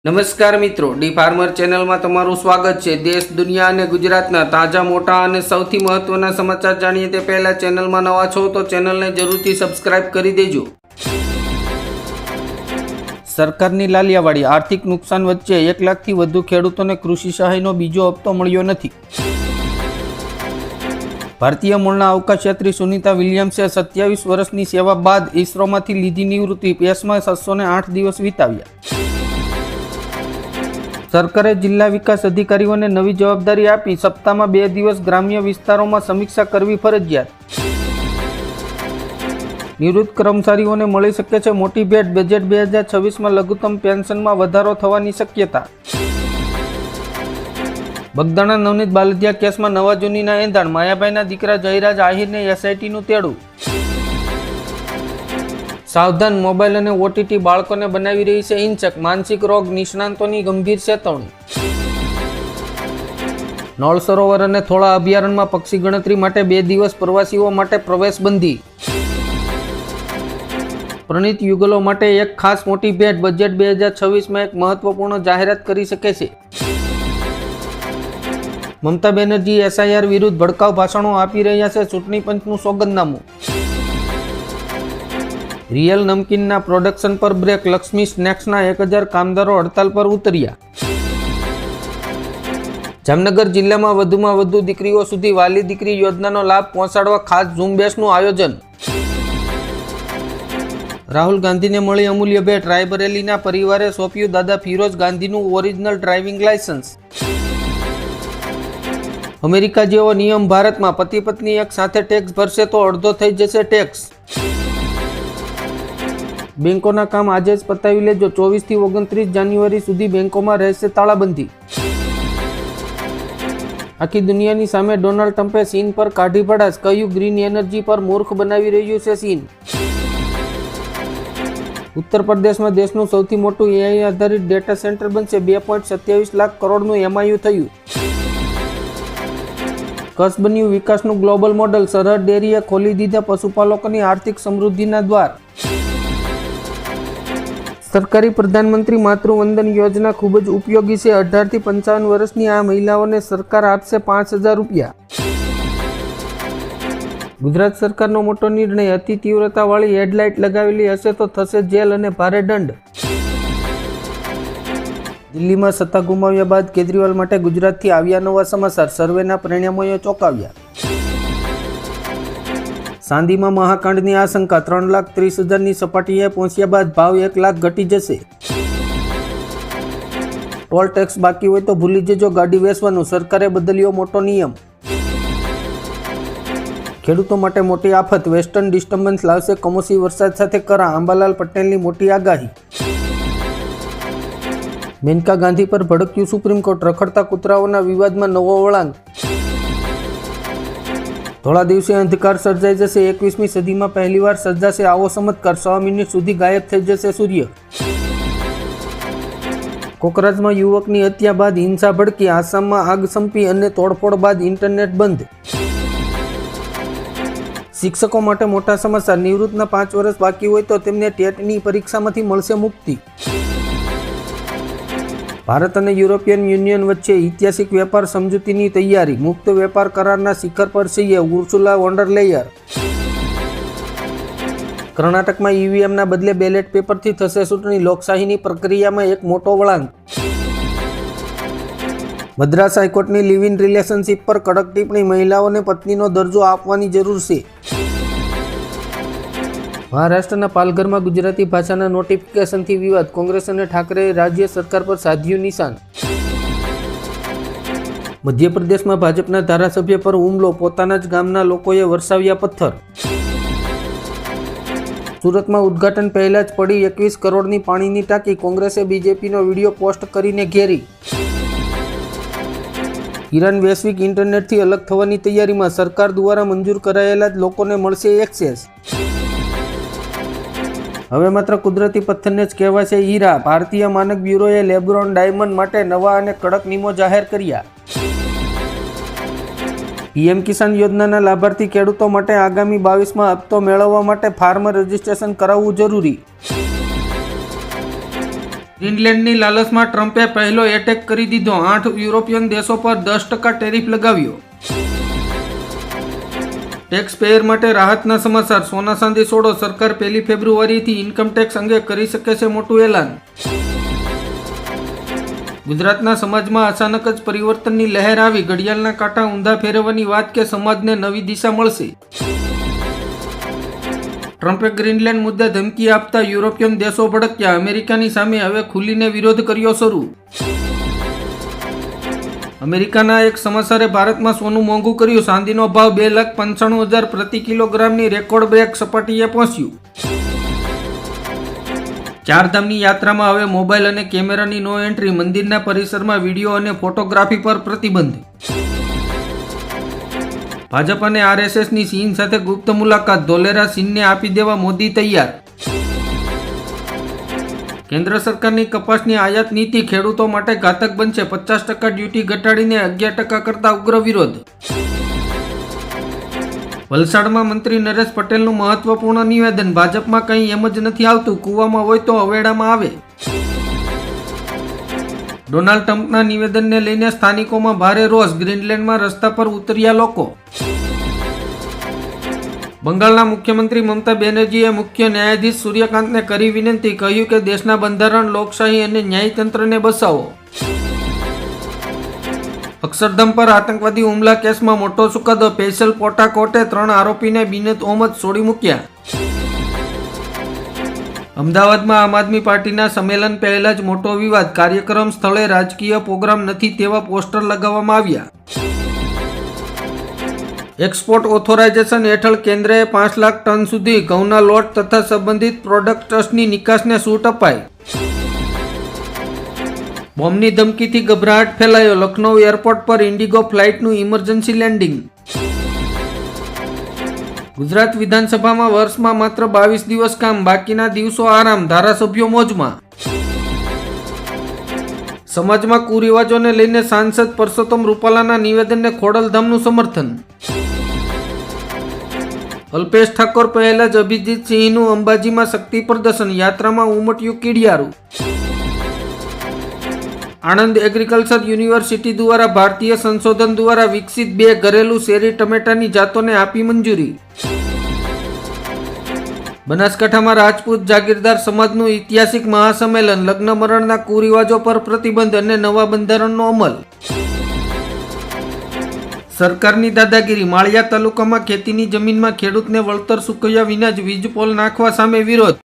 નમસ્કાર મિત્રો, D farmer ચેનલમાં તમારું સ્વાગત છે। દેશ, દુનિયા અને ગુજરાતના તાજા, મોટા અને સૌથી મહત્વના સમાચાર જાણીએ તે પહેલા ચેનલમાં નવા છો તો ચેનલને જરૂરથી સબસ્ક્રાઇબ કરી દેજો। સરકારની લાલિયાવાડી, આર્થિક નુકસાન વચ્ચે 1 લાખથી વધુ ખેડૂતોને કૃષિ સહાયનો બીજો હપ્તો મળ્યો નથી। ભારતીય મૂળના અવકાશયાત્રી સુનિતા વિલિયમ્સે 27 વર્ષની સેવા બાદ ઇસરોમાંથી લીધી નિવૃત્તિ, પેસમાં 608 દિવસ વિતાવ્યા। સરકારે જિલ્લા વિકાસ અધિકારીઓને નવી જવાબદારી આપી, સપ્તાહમાં 2 દિવસ ગ્રામ્ય વિસ્તારોમાં સમીક્ષા કરવી ફરજિયાત। નિવૃત્ત કર્મચારીઓને મળી શકે છે મોટી ભેટ, બજેટ 2026માં લઘુત્તમ પેન્શનમાં વધારો થવાની શક્યતા। બગદાણા નવનીત બાલદિયા કેસમાં નવા જૂનીના એંધાણ, માયાભાઈના દીકરા જયરાજ આહિરને એસઆઈટીનું તેડું। સાવધાન, મોબાઈલ અને ઓટીટી બાળકોને બનાવી રહી છે હિંસક, માનસિક રોગ નિષ્ણાંતોની ગંભીર ચેતવણી। નળ સરોવર અને થોળા અભયારણ્યમાં પક્ષી ગણતરી માટે 2 દિવસ પ્રવાસીઓ માટે પ્રવેશ બંધી। પ્રણીત યુગલો માટે એક ખાસ મોટી ભેટ, બજેટ 2026માં એક મહત્વપૂર્ણ જાહેરાત કરી શકે છે। મમતા બેનર્જી એસઆઈઆર વિરુદ્ધ ભડકાઉ ભાષણો આપી રહ્યા છે, ચૂંટણી પંચનું સોગંદનામું। રિયલ નમકીનના પ્રોડક્શન પર બ્રેક, લક્ષ્મી સ્નેક્સના 1000 કામદારો હડતાલ પર ઉતર્યા। જામનગર જિલ્લામાં વધુમાં વધુ દીકરીઓ સુધી વાલી દીકરી યોજનાનો લાભ પહોંચાડવા ખાસ ઝુંબેશનું આયોજન। રાહુલ ગાંધીને મળી અમૂલ્ય ભેટ, રાયબરેલીના પરિવારે સોંપ્યું દાદા ફિરોઝ ગાંધીનું ઓરિજિનલ ડ્રાઇવિંગ લાયસન્સ। અમેરિકા જેવો નિયમ ભારતમાં, પતિ પત્ની એક સાથે ટેક્સ ભરશે તો અડધો થઈ જશે ટેક્સ। બેંકોના કામ આજે જ પતાવી લેજો, 24 થી 29 જાન્યુઆરી સુધી બેંકોમાં રહેશે તાળાબંધી। આખી દુનિયાની સામે ડોનાલ્ડ ટ્રમ્પે ચીન પર કાઢી ભડાસ, કહ્યું ગ્રીન એનર્જી પર મૂર્ખ બનાવી રહ્યું છે ચીન। ઉત્તર પ્રદેશમાં દેશનું સૌથી મોટું એઆઈ આધારિત ડેટા સેન્ટર બનશે, 2.27 લાખ કરોડનું એમઆઈયુ થયું। કચ્છ બન્યું વિકાસનું ગ્લોબલ મોડલ, સરહદ ડેરીએ ખોલી દીધા પશુપાલકોની આર્થિક સમૃદ્ધિના દ્વાર। સરકારી પ્રધાનમંત્રી માતૃવંદન યોજના ખૂબ જ ઉપયોગી છે, 18 થી 55 વર્ષની આ મહિલાઓને સરકાર આપશે 5000 રૂપિયા। ગુજરાત સરકારનો મોટો નિર્ણય, અતિ તીવ્રતાવાળી હેડલાઇટ લગાવેલી હશે તો થશે જેલ અને ભારે દંડ। દિલ્હીમાં સત્તા ગુમાવ્યા બાદ કેજરીવાલ માટે ગુજરાતથી આવ્યા નવા સમાચાર, સર્વેના પરિણામોએ ચોંકાવ્યા। સાંદીમાં મહાકાંડની આશંકા, 3,30,000ની સપાટીએ પહોંચ્યા બાદ ભાવ 1 લાખ ઘટી જશે। ટોલ ટેક્સ બાકી હોય તો ભૂલી જજો ગાડી વેચવાનું, સરકારે બદલ્યો મોટો નિયમ। ખેડૂતો માટે મોટી આફત, વેસ્ટર્ન ડિસ્ટર્બન્સ લાવશે કમોસમી વરસાદ સાથે કરા, અંબાલાલ પટેલની મોટી આગાહી। મેનકા ગાંધી પર ભડક્યું સુપ્રીમ કોર્ટ, રખડતા કૂતરાઓના વિવાદમાં નવો વળાંક। થોડા દિવસે અંધકાર સર્જાઈ જશે, 21મી સદીમાં પહેલીવાર સર્જાશે આવો ચમત્કાર, 6 મિનિટ સુધી ગાયબ થઈ જશે સૂર્ય। કોકરાજમાં યુવકની હત્યા બાદ હિંસા ભડકી, આસામમાં આગ સંપી અને તોડફોડ બાદ ઇન્ટરનેટ બંધ। શિક્ષકો માટે મોટા સમાચાર, નિવૃત્તના 5 વર્ષ બાકી હોય તો તેમને ટેટની પરીક્ષામાંથી મળશે મુક્તિ। ભારત અને યુરોપિયન યુનિયન વચ્ચે ઐતિહાસિક વેપાર સમજૂતીની તૈયારી, મુક્ત વેપાર કરારના શિખર પર છીએ ઉર્સુલા વોન ડર લેયન। કર્ણાટકમાં ઈવીએમના બદલે બેલેટ પેપરથી થશે ચૂંટણી, લોકશાહીની પ્રક્રિયામાં એક મોટો વળાંક। મદ્રાસ હાઈકોર્ટની લિવ ઇન રિલેશનશિપ પર કડક ટિપ્પણી, મહિલાઓને પત્નીનો દરજ્જો આપવાની જરૂર છે। મહારાષ્ટ્રના પાલઘરમાં ગુજરાતી ભાષાના નોટિફિકેશનથી વિવાદ, કોંગ્રેસ અને ઠાકરેએ રાજ્ય સરકાર પર સાધ્યું નિશાન। મધ્યપ્રદેશમાં ભાજપના ધારાસભ્ય પર હુમલો, પોતાના જ ગામના લોકોએ વરસાવ્યા પથ્થર। સુરતમાં ઉદ્ઘાટન પહેલા જ પડી 21 કરોડની પાણીની ટાંકી, કોંગ્રેસે બીજેપીનો વિડીયો પોસ્ટ કરીને ઘેરી। ઈરાન વૈશ્વિક ઇન્ટરનેટથી અલગ થવાની તૈયારીમાં, સરકાર દ્વારા મંજૂર કરાયેલા જ લોકોને મળશે એક્સેસ। હવે માત્ર કુદરતી પથ્થરને જ કહેવાશે હીરા, ભારતીય માનક બ્યુરોએ લેબ્રોન ડાયમંડ માટે નવા અને કડક નિયમો જાહેર કર્યા। પીએમ કિસાન યોજનાના લાભાર્થી ખેડૂતો માટે આગામી 22માં હપ્તો મેળવવા માટે ફાર્મર રજિસ્ટ્રેશન કરાવવું જરૂરી। ગ્રીનલેન્ડની લાલચમાં ટ્રમ્પે પહેલો એટેક કરી દીધો, 8 યુરોપિયન દેશો પર 10% ટેરિફ લગાવ્યો. ટેક્સ પેયર માટે રાહતના સમાચાર. સોના ચાંદી છોડો, સરકાર 1 ફેબ્રુઆરીથી ઇન્કમટેક્સ અંગે કરી શકે છે મોટું એલાન. ગુજરાતના સમાજમાં અચાનક જ પરિવર્તનની લહેર આવી. ઘડિયાળના કાંટા ઊંધા ફેરવવાની વાત કે સમાજને નવી દિશા મળશે. ટ્રમ્પે ગ્રીનલેન્ડ મુદ્દે ધમકી આપતા યુરોપિયન દેશો ભડક્યા. અમેરિકાની સામે હવે ખુલીને વિરોધ કર્યો શરૂ. અમેરિકાના એક સમાચારે ભારતમાં સોનું મોંઘું કર્યું. ચાંદીનો ભાવ 2,95,000 પ્રતિ કિલોગ્રામની રેકોર્ડ બ્રેક સપાટીએ પહોંચ્યું. ચારધામની યાત્રામાં હવે મોબાઈલ અને કેમેરાની નો એન્ટ્રી. મંદિરના પરિસરમાં વિડીયો અને ફોટોગ્રાફી પર પ્રતિબંધ. ભાજપ અને આરએસએસની ચીન સાથે ગુપ્ત મુલાકાત. ધોલેરા ચીનને આપી દેવા મોદી તૈયાર. કેન્દ્ર સરકારની કપાસની આયાત નીતિ ખેડૂતો માટે ઘાતક બનશે. 50% ડ્યુટી ઘટાડીને 11% કરતા ઉગ્ર વિરોધ. વલસાડમાં મંત્રી નરેશ પટેલનું મહત્વપૂર્ણ નિવેદન. ભાજપમાં કંઈ એમ જ નથી આવતું, કૂવામાં હોય તો અવેડામાં આવે. ડોનાલ્ડ ટ્રમ્પના નિવેદનને લઈને સ્થાનિકોમાં ભારે રોષ. ગ્રીનલેન્ડમાં રસ્તા પર ઉતર્યા લોકો. બંગાળના મુખ્યમંત્રી મમતા બેનર્જીએ મુખ્ય ન્યાયાધીશ સૂર્યકાંતને કરી વિનંતી. કહ્યું કે દેશના બંધારણ, લોકશાહી અને ન્યાયતંત્રને બચાવો. અક્ષરધામ પર આતંકવાદી હુમલા કેસમાં મોટો ચુકાદો. સ્પેશિયલ પોટા કોર્ટે 3 આરોપીને બિનત ઓમદ છોડી મૂક્યા. અમદાવાદમાં આમ આદમી પાર્ટીના સંમેલન પહેલા જ મોટો વિવાદ. કાર્યક્રમ સ્થળે રાજકીય પ્રોગ્રામ નથી તેવા પોસ્ટર લગાવવામાં આવ્યા. એક્સપોર્ટ ઓથોરાઇઝેશન હેઠળ કેન્દ્રએ 5 લાખ ટન સુધી ઘઉંના લોટ તથા સંબંધિત પ્રોડક્ટ્સની નિકાસને છૂટ અપાઈ. બોમ્બની ધમકીથી ગભરાટ ફેલાયો. લખનૌ એરપોર્ટ પર ઇન્ડિગો ફ્લાઇટનું ઇમરજન્સી લેન્ડિંગ. ગુજરાત વિધાનસભામાં વર્ષમાં માત્ર 22 દિવસ કામ, બાકીના દિવસો આરામ. ધારાસભ્યો મોજમાં. સમાજમાં કુરિવાજોને લઈને સાંસદ પરસોત્તમ રૂપાલાના નિવેદનને ખોડલધામનું સમર્થન. અલ્પેશ ઠાકોર પહેલા જ અભિજીત સિંહનું અંબાજીમાં શક્તિ પ્રદર્શન. યાત્રામાં ઉમટ્યું કીડિયારું. આણંદ એગ્રીકલ્ચર યુનિવર્સિટી દ્વારા ભારતીય સંશોધન દ્વારા વિકસિત 2 ઘરેલું શેરી ટમેટાની જાતોને આપી મંજૂરી. બનાસકાંઠામાં રાજપૂત જાગીરદાર સમાજનું ઐતિહાસિક મહાસંમેલન. લગ્ન મરણના કુરિવાજો પર પ્રતિબંધ અને નવા બંધારણનો અમલ. સરકારની દાદાગીરી. માળિયા તાલુકામાં ખેતીની જમીનમાં ખેડૂતને વળતર ચૂકવ્યા વિના જ વીજ પોલ નાખવા સામે વિરોધ.